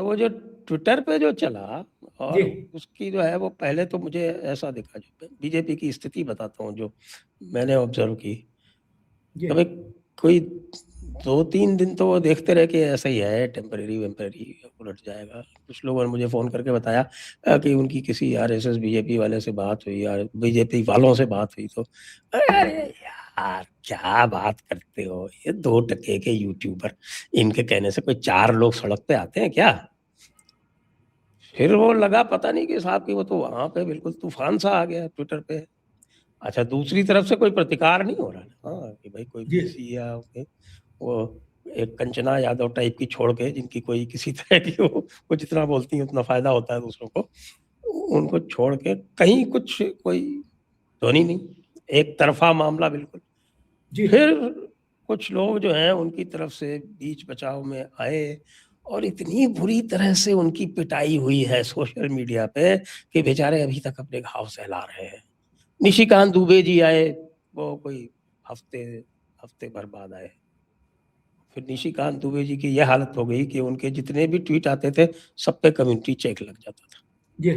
वो जो ट्विटर पे जो चला और जी उसकी जो है वो पहले तो मुझे ऐसा दिखा, जो बीजेपी की स्थिति बताता हूँ जो मैंने ऑब्जर्व की। जी कभी कोई 2-3 दिन तो वो देखते रहे कि ऐसा ही है, टेम्परेरी वेम्परेरी उलट जाएगा। कुछ लोगों ने मुझे फ़ोन करके बताया कि उनकी किसी आरएसएस बीजेपी वाले से बात हुई, या बीजेपी वालों से बात हुई, तो अरे यार क्या बात करते हो, ये 2 टके के यूट्यूबर, इनके कहने से कोई 4 लोग सड़क पे आते हैं क्या? फिर वो लगा पता नहीं कि साहब की वो तो वहाँ पे बिल्कुल तूफ़ान सा आ गया ट्विटर पे। अच्छा, दूसरी तरफ से कोई प्रतिकार नहीं हो रहा ना, हाँ, कि भाई कोई जी पीसी या वो एक कंचना यादव टाइप की छोड़ के, जिनकी कोई किसी तरह की वो जितना बोलती हैं उतना फायदा होता है दूसरों को, उनको छोड़ के कहीं कुछ कोई ध्वनि नहीं, एक तरफा मामला बिल्कुल। जी फिर कुछ लोग जो हैं उनकी तरफ से बीच बचाव में आए और इतनी बुरी तरह से उनकी पिटाई हुई है सोशल मीडिया पे कि बेचारे अभी तक अपने घाव सहला रहे हैं। निशिकांत दुबे जी आए, वो कोई हफ्ते हफ्ते भर बाद आए। फिर निशिकांत दुबे जी की यह हालत हो गई कि उनके जितने भी ट्वीट आते थे सब पे कम्युनिटी चेक लग जाता था। जी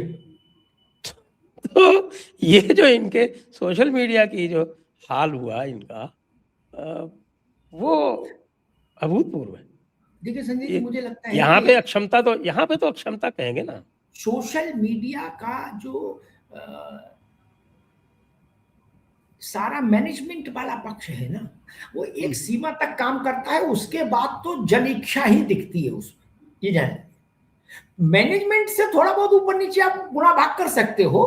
तो ये जो इनके सोशल मीडिया की जो हाल हुआ इनका, वो अभूतपूर्व है। देखिए संजय जी, ये मुझे लगता है यहाँ कि पे अक्षमता, तो यहाँ पे तो अक्षमता कहेंगे ना। सोशल मीडिया का जो सारा मैनेजमेंट वाला पक्ष है ना, वो एक सीमा तक काम करता है, उसके बाद तो जन इच्छा ही दिखती है उसमें, ये जाने। मैनेजमेंट से थोड़ा बहुत ऊपर नीचे आप गुना भाग कर सकते हो,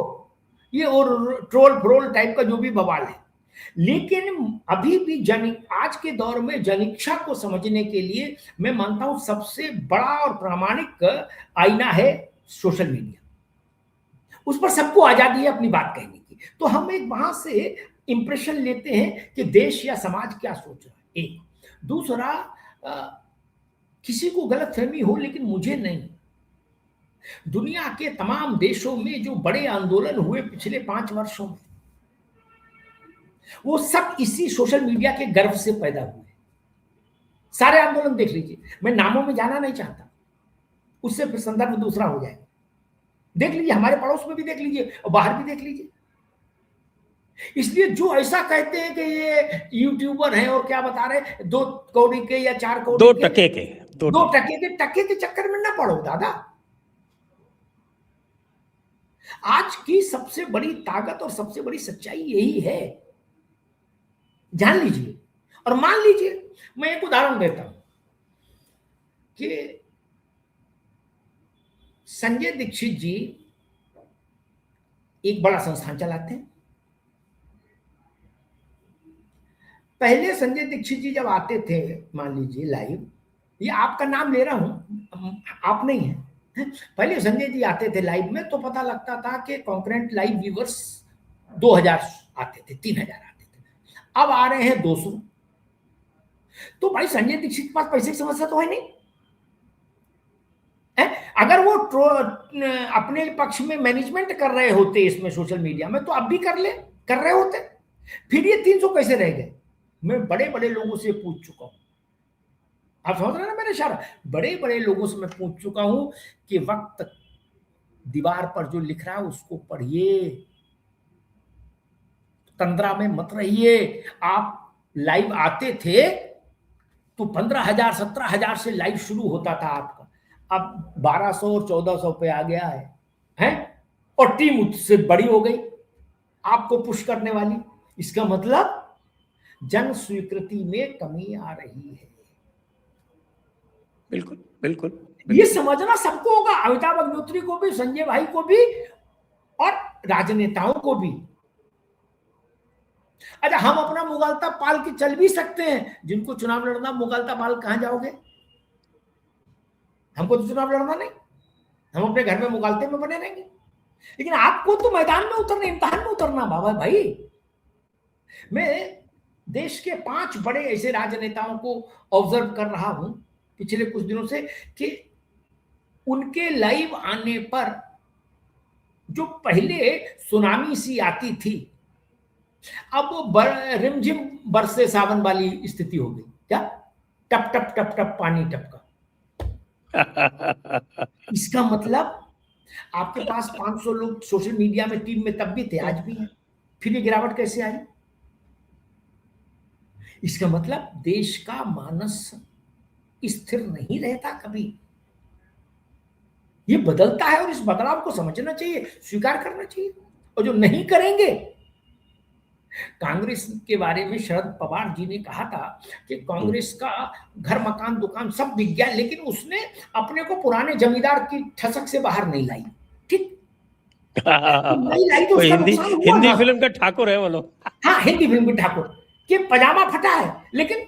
ये और ट्रोल फ्रोल टाइप का जो भी बवाल है, लेकिन अभी भी जन आज के दौर में जनिच्छा को समझने के लिए मैं मानता हूं सबसे बड़ा और प्रामाणिक आईना है सोशल मीडिया। उस पर सबको आजादी है अपनी बात कहने की, तो हम एक वहां से इंप्रेशन लेते हैं कि देश या समाज क्या सोच रहा है। एक दूसरा, किसी को गलत फहमी हो लेकिन मुझे नहीं, दुनिया के तमाम देशों में जो बड़े आंदोलन हुए पिछले 5 वर्षों में, वो सब इसी सोशल मीडिया के गर्व से पैदा हुए। सारे आंदोलन देख लीजिए, मैं नामों में जाना नहीं चाहता, उससे फिर संदर्भ दूसरा हो जाएगा। देख लीजिए, हमारे पड़ोस में भी देख लीजिए और बाहर भी देख लीजिए। इसलिए जो ऐसा कहते हैं कि ये यूट्यूबर हैं और क्या बता रहे, 2 कौड़ी के या 4 कौड़ी 2 के, टके के 2 टके के चक्कर में ना पड़ो दादा। आज की सबसे बड़ी ताकत और सबसे बड़ी सच्चाई यही है, जान लीजिए और मान लीजिए। मैं एक उदाहरण देता हूं कि संजय दीक्षित जी एक बड़ा संस्थान चलाते हैं। पहले संजय दीक्षित जी जब आते थे, मान लीजिए लाइव, ये आपका नाम ले रहा हूं, आप नहीं है, पहले संजय जी आते थे लाइव में तो पता लगता था कि कॉन्करेंट लाइव व्यूवर्स 2000 आते थे, 3000 आते थे, अब आ रहे हैं 200। तो भाई संजय दीक्षित के पास पैसे की समस्या तो है नहीं है। अगर वो अपने पक्ष में मैनेजमेंट कर रहे होते इसमें सोशल मीडिया में, तो अब भी कर रहे होते, फिर ये 300 कैसे रह गए। मैं बड़े बड़े लोगों से पूछ चुका हूं, आप समझ रहे हैं ना मेरा इशारा, बड़े बड़े लोगों से मैं पूछ चुका हूं कि वक्त दीवार पर जो लिख रहा है उसको पढ़िए, तंद्रा में मत रहिए। आप लाइव आते थे तो 15,000 17,000 से लाइव शुरू होता था आपका, अब 1200 और 1400 पे आ गया है? और टीम उससे बड़ी हो गई आपको पुश करने वाली। इसका मतलब जन स्वीकृति में कमी आ रही है। बिल्कुल बिल्कुल ये बिल्कुल। समझना सबको होगा, अमिताभ अग्निहोत्री को भी, संजय भाई को भी, और राजनेताओं को भी। अच्छा, हम अपना मुगालता पाल के चल भी सकते हैं, जिनको चुनाव लड़ना मुगालता पाल कहां जाओगे, हमको तो चुनाव लड़ना नहीं, हम अपने घर में मुगालते में बने रहेंगे। लेकिन आपको तो मैदान में उतरना, इम्तिहान में उतरना बाबा भाई। मैं देश के 5 बड़े ऐसे राजनेताओं को ऑब्जर्व कर रहा हूं पिछले कुछ दिनों से कि उनके लाइव आने पर जो पहले सुनामी सी आती थी, अब वो रिमझिम बरसे सावन वाली स्थिति हो गई। क्या टप टप टप टप पानी टपका। इसका मतलब आपके पास 500 लोग सोशल मीडिया में टीम में तब भी थे, आज भी हैं, फिर ये गिरावट कैसे आई? इसका मतलब देश का मानस स्थिर नहीं रहता कभी, ये बदलता है और इस बदलाव को समझना चाहिए, स्वीकार करना चाहिए। और जो नहीं करेंगे, कांग्रेस के बारे में शरद पवार जी ने कहा था कि कांग्रेस का घर मकान दुकान सब बिक गया, लेकिन उसने अपने को पुराने जमींदार की ठसक से बाहर नहीं लाई। ठीक, नहीं लाई तो वो उसका हिंदी नुकसान हुआ हिंदी ना। फिल्म का ठाकुर है वो लोग। हाँ, हिंदी फिल्म के ठाकुर कि पजामा फटा है लेकिन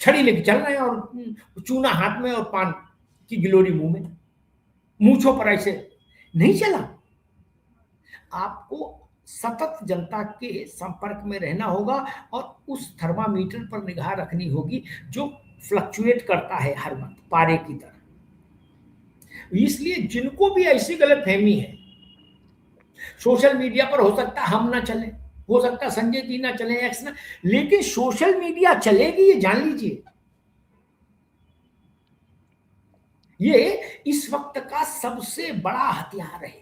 छड़ी लेके चल रहे हैं, और चूना हाथ में और पान की गिलोरी मुंह में, मूछों पर ऐसे नहीं चला। आपको सतत जनता के संपर्क में रहना होगा और उस थर्मामीटर पर निगाह रखनी होगी जो फ्लक्चुएट करता है हर वक्त पारे की तरह। इसलिए जिनको भी ऐसी गलतफहमी है, सोशल मीडिया पर हो सकता है हम ना चले, हो सकता है संजय जी ना चले, एक्स ना, लेकिन सोशल मीडिया चलेगी, ये जान लीजिए। ये इस वक्त का सबसे बड़ा हथियार है।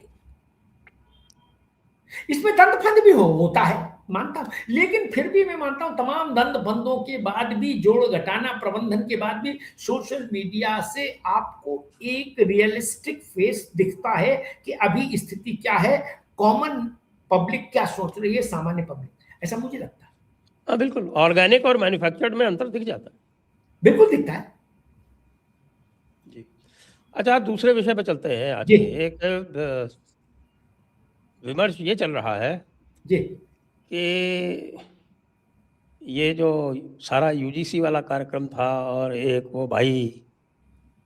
इसमें दंड फंद भी होता है, मानता हूं, लेकिन फिर भी मैं मानता हूं तमाम दंड फंदों के बाद भी, जोड़ घटाना प्रबंधन के बाद भी, सोशल मीडिया से आपको एक रियलिस्टिक फेस दिखता है कि अभी स्थिति क्या है, कॉमन पब्लिक क्या सोच रही है, सामान्य पब्लिक, ऐसा मुझे लगता है। हाँ बिल्कुल, ऑर्गेनिक और मैन्युफैक्चर्ड में अंतर दिख जाता है। बिल्कुल दिखता है जी। अच्छा, दूसरे विषय पे चलते हैं। आज जी। के एक विमर्श ये चल रहा है जी कि ये जो सारा यूजीसी वाला कार्यक्रम था, और एक वो भाई,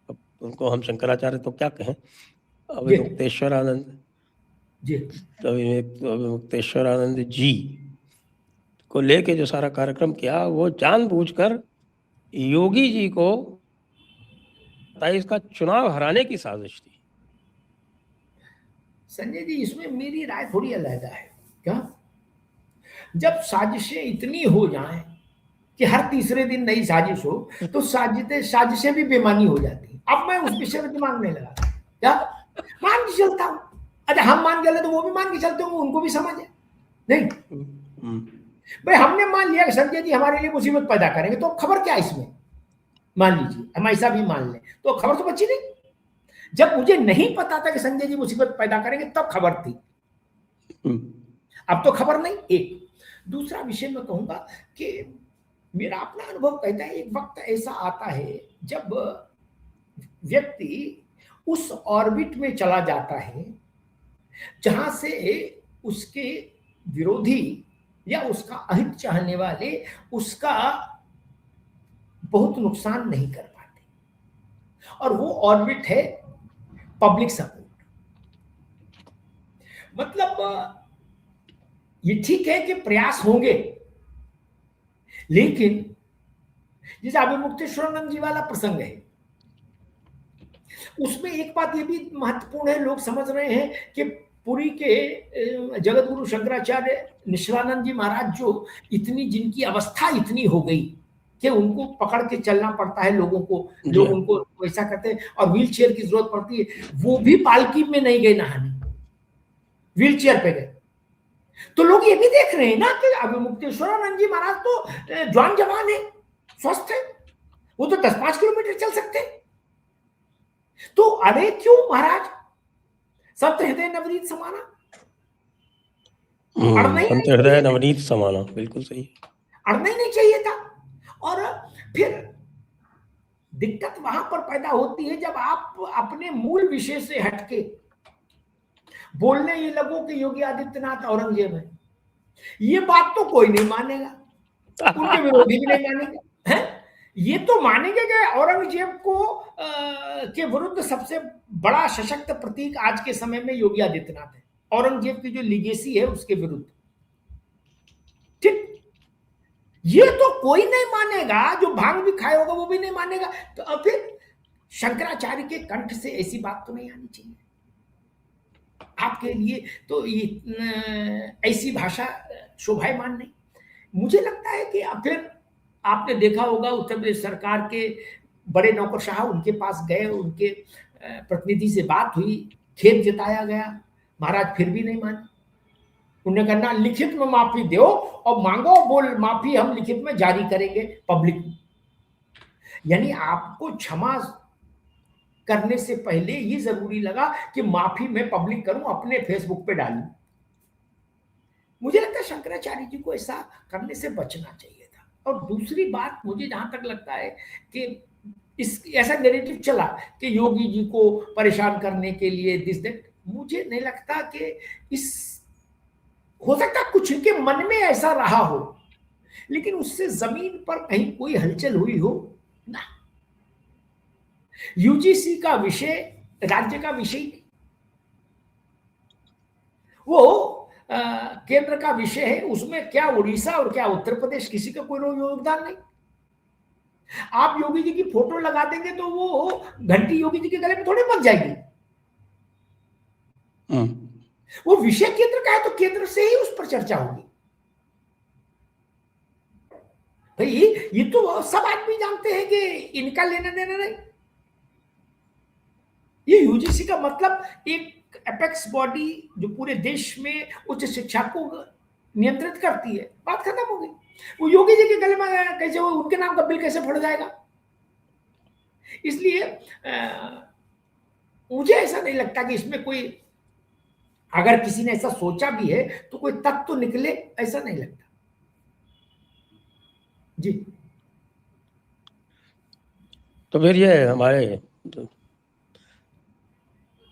अब उनको हम शंकराचार्य तो क्या कहें, जी अविमुक्तेश्वर आनंद, जी अविमुक्तेश्वर आनंद जी को लेके जो सारा कार्यक्रम किया, वो जानबूझकर योगी जी को 27 का चुनाव हराने की साजिश थी। संजय जी, इसमें मेरी राय थोड़ी अलग है। क्या, जब साजिशें इतनी हो जाएं कि हर तीसरे दिन नई साजिश हो, तो साजिशें भी बेमानी हो जाती हैं। अब मैं उस विषय में दिमाग नहीं लगा, क्या मान के चलता हूं। अच्छा, हम मान गए तो वो भी मान के चलते होंगे, उनको भी समझ है नहीं। भाई हमने मान लिया कि संजय जी हमारे लिए मुसीबत पैदा करेंगे, तो खबर क्या इसमें, मान लीजिए हम ऐसा भी मान लें, तो खबर तो बची नहीं। जब मुझे नहीं पता था कि संजय जी मुसीबत पैदा करेंगे तब खबर थी, अब तो खबर नहीं। एक दूसरा विषय में कहूंगा कि मेरा अपना अनुभव कहता है, एक वक्त ऐसा आता है जब व्यक्ति उस ऑर्बिट में चला जाता है जहां से उसके विरोधी या उसका अहित चाहने वाले उसका बहुत नुकसान नहीं कर पाते, और वो ऑर्बिट है पब्लिक सपोर्ट। मतलब ये ठीक है कि प्रयास होंगे, लेकिन जैसे अविमुक्तेश्वरानंद जी वाला प्रसंग है, उसमें एक बात ये भी महत्वपूर्ण है, लोग समझ रहे हैं कि पुरी के जगत गुरु शंकराचार्य निश्चलानंद जी महाराज जो इतनी, जिनकी अवस्था इतनी हो गई कि उनको पकड़ के चलना पड़ता है लोगों को, लोग उनको वैसा करते हैं और व्हील चेयर की जरूरत पड़ती है, वो भी पालकी में नहीं गए नहाने, व्हील चेयर पे गए। तो लोग ये भी देख रहे हैं ना कि अविमुक्तेश्वरानंद जी महाराज तो जवान जवान है, स्वस्थ है, वो तो 10-5 किलोमीटर चल सकते हैं। तो अरे क्यों महाराज, संत हृदय नवनीत समाना, संत हृदय नवनीत समाना, बिल्कुल सही, अड़ना ही नहीं चाहिए था। और फिर दिक्कत वहां पर पैदा होती है जब आप अपने मूल विषय से हटके बोलने ये लगो कि योगी आदित्यनाथ औरंगजेब है। ये बात तो कोई नहीं मानेगा, उनके विरोधी भी नहीं मानेंगे, हैं? ये तो मानेंगे कि औरंगजेब को के विरुद्ध सबसे बड़ा सशक्त प्रतीक आज के समय में योगी आदित्यनाथ है, औरंगजेब की जो लीगेसी है उसके विरुद्ध। ठीक, ये तो कोई नहीं मानेगा, जो भांग भी खाए होगा वो भी नहीं मानेगा। तो अब फिर शंकराचार्य के कंठ से ऐसी बात तो नहीं आनी चाहिए आपके लिए, तो ये ऐसी भाषा शोभायमान नहीं। मुझे लगता है कि फिर आपने देखा होगा उत्तर प्रदेश सरकार के बड़े नौकरशाह उनके पास गए, उनके प्रतिनिधि से बात हुई, खेद जताया गया, महाराज फिर भी नहीं माने। उन्होंने कहा ना, लिखित में माफी दो और मांगो, बोल माफी हम लिखित में जारी करेंगे पब्लिक में। यानी आपको क्षमा करने से पहले ये जरूरी लगा कि माफी मैं पब्लिक करूं, अपने फेसबुक पे डालूं। मुझे लगता है शंकराचार्य जी को ऐसा करने से बचना चाहिए था। और दूसरी बात मुझे जहां तक लगता है कि इस ऐसा नैरेटिव चला कि योगी जी को परेशान करने के लिए दिस दैट, मुझे नहीं लगता कि इस, हो सकता है कुछ के मन में ऐसा रहा हो, लेकिन उससे जमीन पर कहीं कोई हलचल हुई हो ना। यूजीसी का विषय राज्य का विषय नहीं, वो केंद्र का विषय है। उसमें क्या उड़ीसा और क्या उत्तर प्रदेश, किसी का कोई योगदान नहीं। आप योगी जी की फोटो लगा देंगे तो वो घंटी योगी जी के गले में थोड़ी बच जाएगी। वो विषय केंद्र का है तो केंद्र से ही उस पर चर्चा होगी। भाई ये तो सब आदमी जानते हैं कि इनका लेना देना नहीं। ये यूजीसी का मतलब एक एपेक्स बॉडी जो पूरे देश में उच्च शिक्षा को नियंत्रित करती है, बात खत्म हो गई। वो योगी जी के गले में कैसे, वो उनके नाम का बिल कैसे फट जाएगा? इसलिए मुझे ऐसा नहीं लगता कि इसमें कोई, अगर किसी ने ऐसा सोचा भी है तो कोई तथ्य तो निकले, ऐसा नहीं लगता जी। तो फिर ये हमारे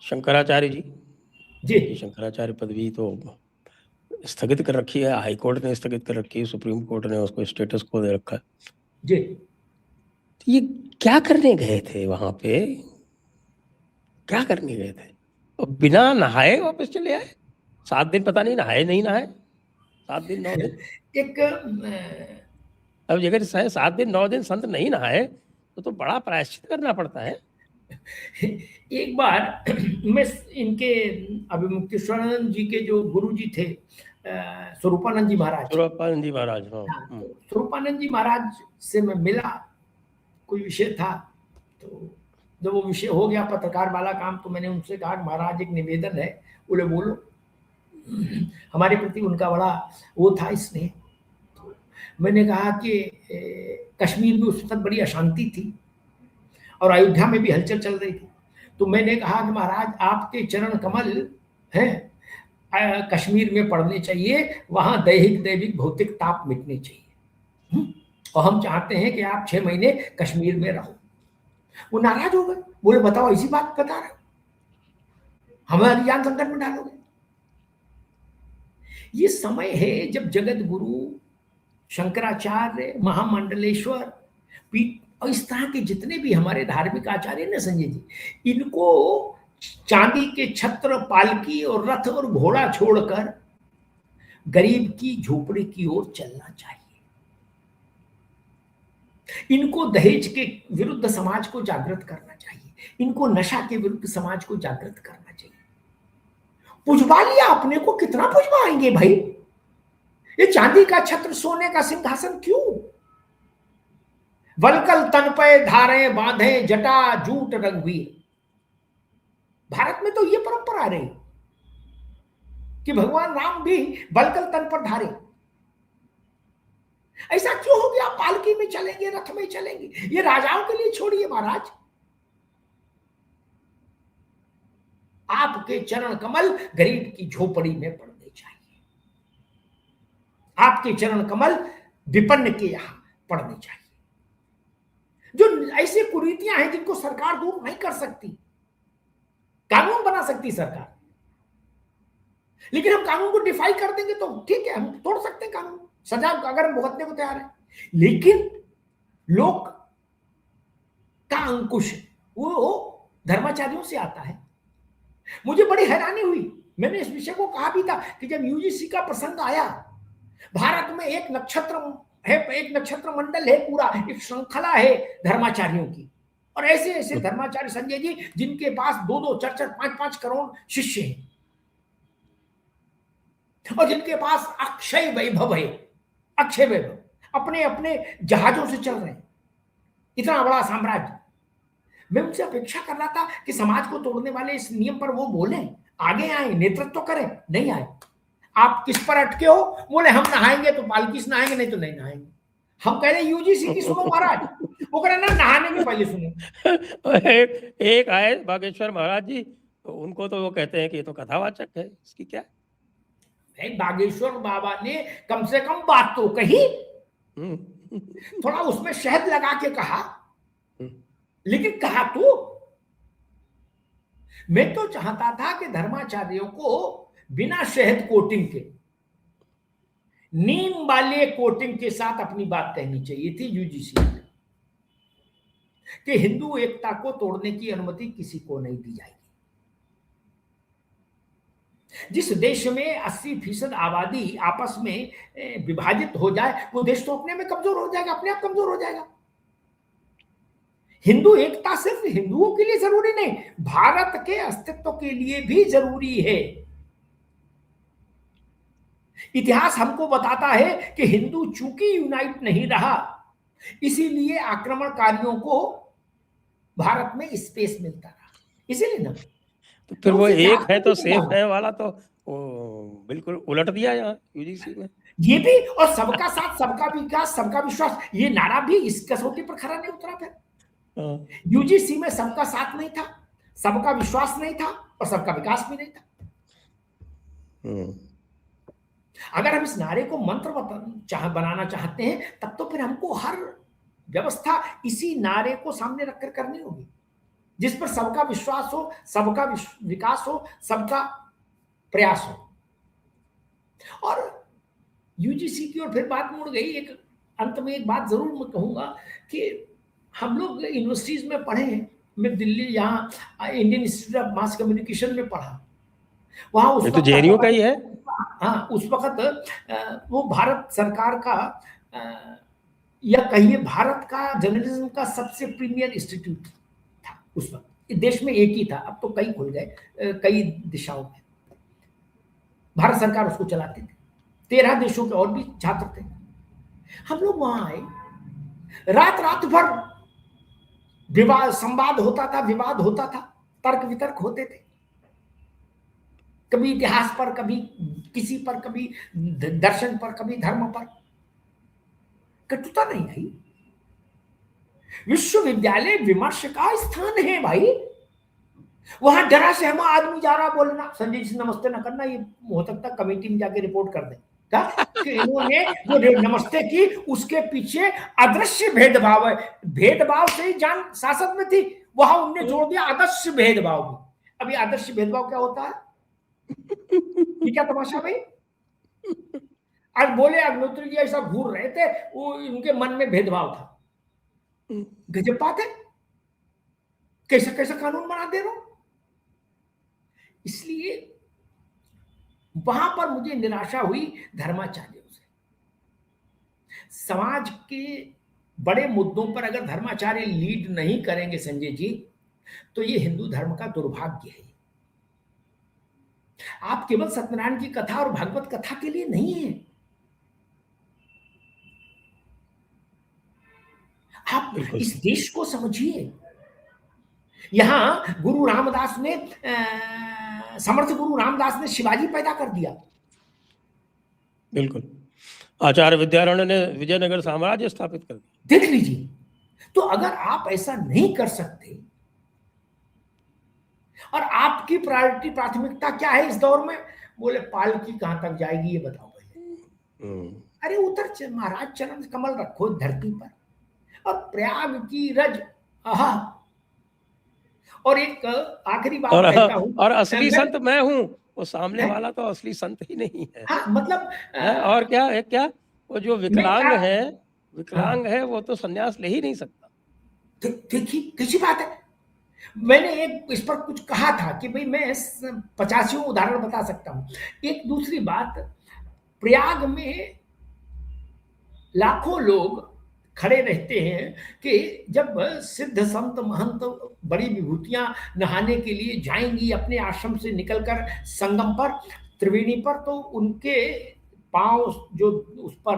शंकराचार्य जी, शंकराचार्य पदवी तो स्थगित कर रखी है, हाई कोर्ट ने स्थगित कर रखी है, सुप्रीम कोर्ट ने उसको स्टेटस को दे रखा है जी। तो ये क्या करने गए थे वहां पे, क्या करने गए थे? और बिना नहाए वापस चले आए। 7 दिन पता नहीं नहाए नहीं नहाए, 7 दिन 9 दिन। एक अब अगर 7 दिन 9 दिन संत नहीं नहाए तो बड़ा प्रायश्चित करना पड़ता है। एक बार मैं इनके अभी मुक्तेश्वरानंद जी के जो गुरु जी थे, स्वरूपानंद जी महाराज, स्वरूपानंद जी महाराज, हाँ, तो स्वरूपानंद जी महाराज से मैं मिला, कोई विषय था, तो जब वो विषय हो गया पत्रकार वाला काम, तो मैंने उनसे कहा महाराज एक निवेदन है। बोले बोलो। हमारे प्रति उनका बड़ा वो था स्नेह। तो मैंने कहा कि कश्मीर में उस वक्त बड़ी अशांति थी और अयोध्या में भी हलचल चल रही थी। तो मैंने कहा कि महाराज आपके चरण कमल हैं कश्मीर में पड़ने चाहिए, वहां दैहिक दैविक भौतिक ताप मिटने चाहिए, और हम चाहते हैं कि आप 6 महीने कश्मीर में रहो। वो नाराज हो गए, बोले बताओ ऐसी बात बता रहे, हमारी जान संकट में डालोगे। ये समय है जब जगत गुरु शंकराचार्य, महामंडलेश्वर पीठ और इस तरह के जितने भी हमारे धार्मिक आचार्य ना संजय जी, इनको चांदी के छत्र, पालकी और रथ और घोड़ा छोड़कर गरीब की झोपड़ी की ओर चलना चाहिए। इनको दहेज के विरुद्ध समाज को जागृत करना चाहिए, इनको नशा के विरुद्ध समाज को जागृत करना चाहिए। पुजवा लिया अपने को, कितना पुजवाएंगे भाई? ये चांदी का छत्र, सोने का सिंहासन क्यों? वलकल तन पे धारे बांधे जटा जूट रंगवीर। भारत में तो ये परंपरा रही कि भगवान राम भी वलकल तन पर धारे। ऐसा क्यों हो गया? पालकी में चलेंगे, रथ में चलेंगे, ये राजाओं के लिए छोड़िए महाराज। आपके चरण कमल गरीब की झोपड़ी में पड़ने चाहिए, आपके चरण कमल विपन्न के यहां पड़ने चाहिए। जो ऐसे कुरीतियां हैं जिनको सरकार दूर नहीं कर सकती, कानून बना सकती सरकार, लेकिन हम कानून को डिफाई कर देंगे तो ठीक है, हम तोड़ सकते हैं कानून, सजा अगर हम भुगतने को तैयार है। लेकिन लोक का अंकुश वो धर्माचार्यों से आता है। मुझे बड़ी हैरानी हुई, मैंने इस विषय को कहा भी था कि जब यूजीसी का प्रसंग आया, भारत में एक नक्षत्र है, एक नक्षत्र मंडल है, पूरा एक श्रृंखला है धर्माचार्यों की, और ऐसे ऐसे धर्माचार्य संजय जी जिनके पास 2-2, 4-4, 5-5 करोड़ शिष्य हैं, और जिनके पास अक्षय वैभव है, अक्षय वैभव, अपने अपने जहाजों से चल रहे हैं, इतना बड़ा साम्राज्य। मैं उनसे अपेक्षा कर रहा था कि समाज को तोड़ने वाले इस नियम पर वो बोले, आगे आए, नेतृत्व करें, नहीं आए। आप किस पर अटके हो? बोले हम नहाएंगे तो पालकी से नहाएंगे, नहीं तो नहीं नहाएंगे। हम कह रहे यूजीसी की सुनो महाराज, वो कह रहे ना नहाने के पहले सुनो। एक आए बागेश्वर महाराज जी, तो उनको तो वो कहते हैं कि ये तो कथावाचक है, इसकी क्या। बागेश्वर बाबा ने कम से कम बात तो कही, थोड़ा उसमें शहद लगा के कहा, लेकिन कहा तो। मैं तो चाहता था कि धर्माचार्यों को बिना शहद कोटिंग के, नीम वाले कोटिंग के साथ अपनी बात कहनी चाहिए थी यूजीसी में, कि हिंदू एकता को तोड़ने की अनुमति किसी को नहीं दी जाएगी। जिस देश में 80% आबादी आपस में विभाजित हो जाए, वो देश तो अपने में कमजोर हो जाएगा, अपने आप कमजोर हो जाएगा। हिंदू एकता सिर्फ हिंदुओं के लिए जरूरी नहीं, भारत के अस्तित्व के लिए भी जरूरी है। इतिहास हमको बताता है कि हिंदू चूंकि यूनाइट नहीं रहा, इसीलिए आक्रमणकारियों को भारत में स्पेस मिलता रहा, इसीलिए ना। तो फिर वो एक है तो सेफ है वाला तो वो बिल्कुल उलट दिया यहाँ यूजीसी में। ये भी, और सबका साथ, सबका विकास, सबका विश्वास, ये नारा भी इस कसौटी पर खरा नहीं उतरा। फिर यूजीसी में सबका साथ नहीं था, सबका विश्वास नहीं था, और सबका विकास भी नहीं था। अगर हम इस नारे को मंत्र बनाना चाहते हैं, तब तो फिर हमको हर व्यवस्था इसी नारे को सामने रखकर करनी होगी, जिस पर सबका विश्वास हो, सबका विकास हो, सबका प्रयास हो। और यूजीसी की ओर फिर बात मुड़ गई। एक अंत में एक बात जरूर मैं कहूंगा कि हम लोग यूनिवर्सिटीज में पढ़े हैं, मैं दिल्ली यहाँ Indian institute of mass communication में पढ़ा, वहां उस तो जेएनयू का ही है। हाँ, उस वक्त वो भारत सरकार का या कहिए भारत का जर्नलिज्म का सबसे प्रीमियर इंस्टीट्यूट था उस वक्त। देश में एक ही था, अब तो कई खुल गए कई दिशाओं में। भारत सरकार उसको चलाती थी, 13 देशों के और भी छात्र थे। हम लोग वहां आए, रात रात भर विवाद संवाद होता था, विवाद होता था, तर्क वितर्क होते थे, कभी इतिहास पर, कभी किसी पर, कभी दर्शन पर, कभी धर्म पर। कटुता नहीं आई। विश्वविद्यालय विमर्श का स्थान है भाई। वहां जरा से हम आदमी जा रहा बोलना, संजय जी से नमस्ते न करना, ये हो सकता कमेटी में जाके रिपोर्ट कर दे क्या कि इन्होंने जो नमस्ते की उसके पीछे अदृश्य भेदभाव है। भेदभाव से ही जान शासन में थी, वहां उनने जोड़ दिया आदर्श भेदभाव भी। अभी आदर्श भेदभाव क्या होता है? ये क्या तमाशा भाई? आज बोले अग्निहोत्री जी ऐसा घूर रहे थे, वो उनके मन में भेदभाव था। गजब बात है, कैसा कैसा कानून बना दे रहा हूं। इसलिए वहां पर मुझे निराशा हुई धर्माचार्यों से। समाज के बड़े मुद्दों पर अगर धर्माचार्य लीड नहीं करेंगे संजय जी, तो ये हिंदू धर्म का दुर्भाग्य है। आप केवल सत्यनारायण की कथा और भागवत कथा के लिए नहीं है, आप इस देश को समझिए। यहां गुरु रामदास ने समर्थ गुरु रामदास ने शिवाजी पैदा कर दिया। बिल्कुल, आचार्य विद्यारण्य ने विजयनगर साम्राज्य स्थापित कर दिया। देख लीजिए। तो अगर आप ऐसा नहीं कर सकते, और आपकी प्रायोरिटी, प्राथमिकता क्या है इस दौर में? बोले पालकी कहां तक जाएगी ये बताओ पहले। अरे उतर महाराज, चरण कमल रखो धरती पर, और प्रयाग की रज, आहा। और एक आखिरी बात कहता हूं, और असली संत मैं हूं, वो सामने वाला तो असली संत ही नहीं है। हाँ, मतलब और क्या वो जो विकलांग है वो तो संन्यास ले ही नहीं सकता। देखिए कैसी बात है। मैंने एक इस पर कुछ कहा था कि भाई मैं 50 उदाहरण बता सकता हूं। एक दूसरी बात, प्रयाग में लाखों लोग खड़े रहते हैं कि जब सिद्ध संत महंत बड़ी विभूतियां नहाने के लिए जाएंगी अपने आश्रम से निकलकर संगम पर, त्रिवेणी पर, तो उनके पांव जो उस पर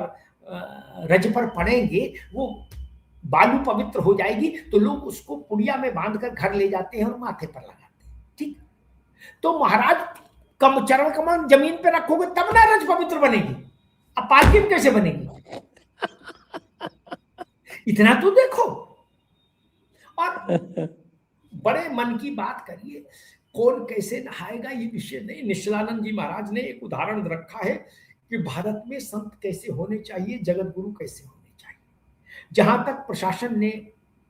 रज पर पड़ेंगे, वो बालू पवित्र हो जाएगी तो लोग उसको पुड़िया में बांधकर घर ले जाते हैं और माथे पर लगाते हैं। ठीक, तो महाराज कम चरण कमल जमीन पे रखोगे तब ना रज पवित्र बनेगी, अब पालकी कैसे बनेगी? इतना तो देखो। और बड़े मन की बात करिए, कौन कैसे नहाएगा ये विषय नहीं। निश्चलानंद जी महाराज ने एक उदाहरण रखा है कि भारत में संत कैसे होने चाहिए, जगत गुरु कैसे होने चाहिए। जहां तक प्रशासन ने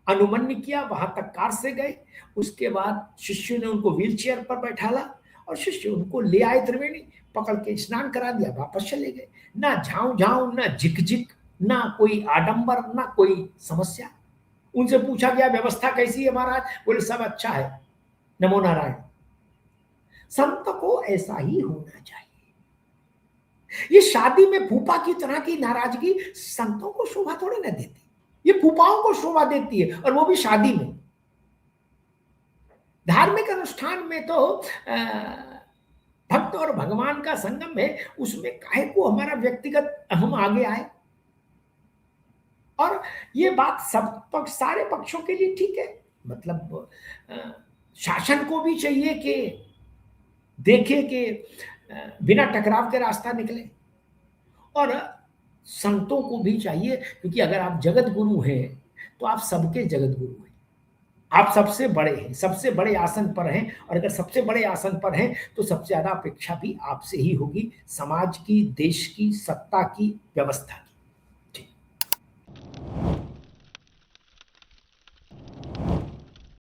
अनुमन्य किया वहां तक कार से गए, उसके बाद शिष्य ने उनको व्हील चेयर पर बैठाला और शिष्य उनको ले आए त्रिवेणी, पकड़ के स्नान करा दिया, वापस चले गए। ना झाऊ झाऊ, ना झिक झिक, ना कोई आडंबर, ना कोई समस्या। उनसे पूछा गया व्यवस्था कैसी है महाराज, बोले सब अच्छा है, नमो नारायण। संत को ऐसा ही होना चाहिए। ये शादी में फूफा की तरह की नाराजगी संतों को शोभा थोड़ी ना देती, ये फूफाओं को शोभा देती है, और वो भी शादी में। धार्मिक अनुष्ठान में तो भक्त और भगवान का संगम है, उसमें काहे को हमारा व्यक्तिगत अहम आगे आए। और ये बात सब सारे पक्षों के लिए ठीक है। मतलब शासन को भी चाहिए कि देखे कि बिना टकराव के रास्ता निकले, और संतों को भी चाहिए, क्योंकि अगर आप जगत गुरु हैं तो आप सबके जगत गुरु हैं, आप सबसे बड़े हैं, सबसे बड़े आसन पर हैं। और अगर सबसे बड़े आसन पर हैं तो सबसे ज्यादा अपेक्षा भी आपसे ही होगी, समाज की, देश की, सत्ता की, व्यवस्था की।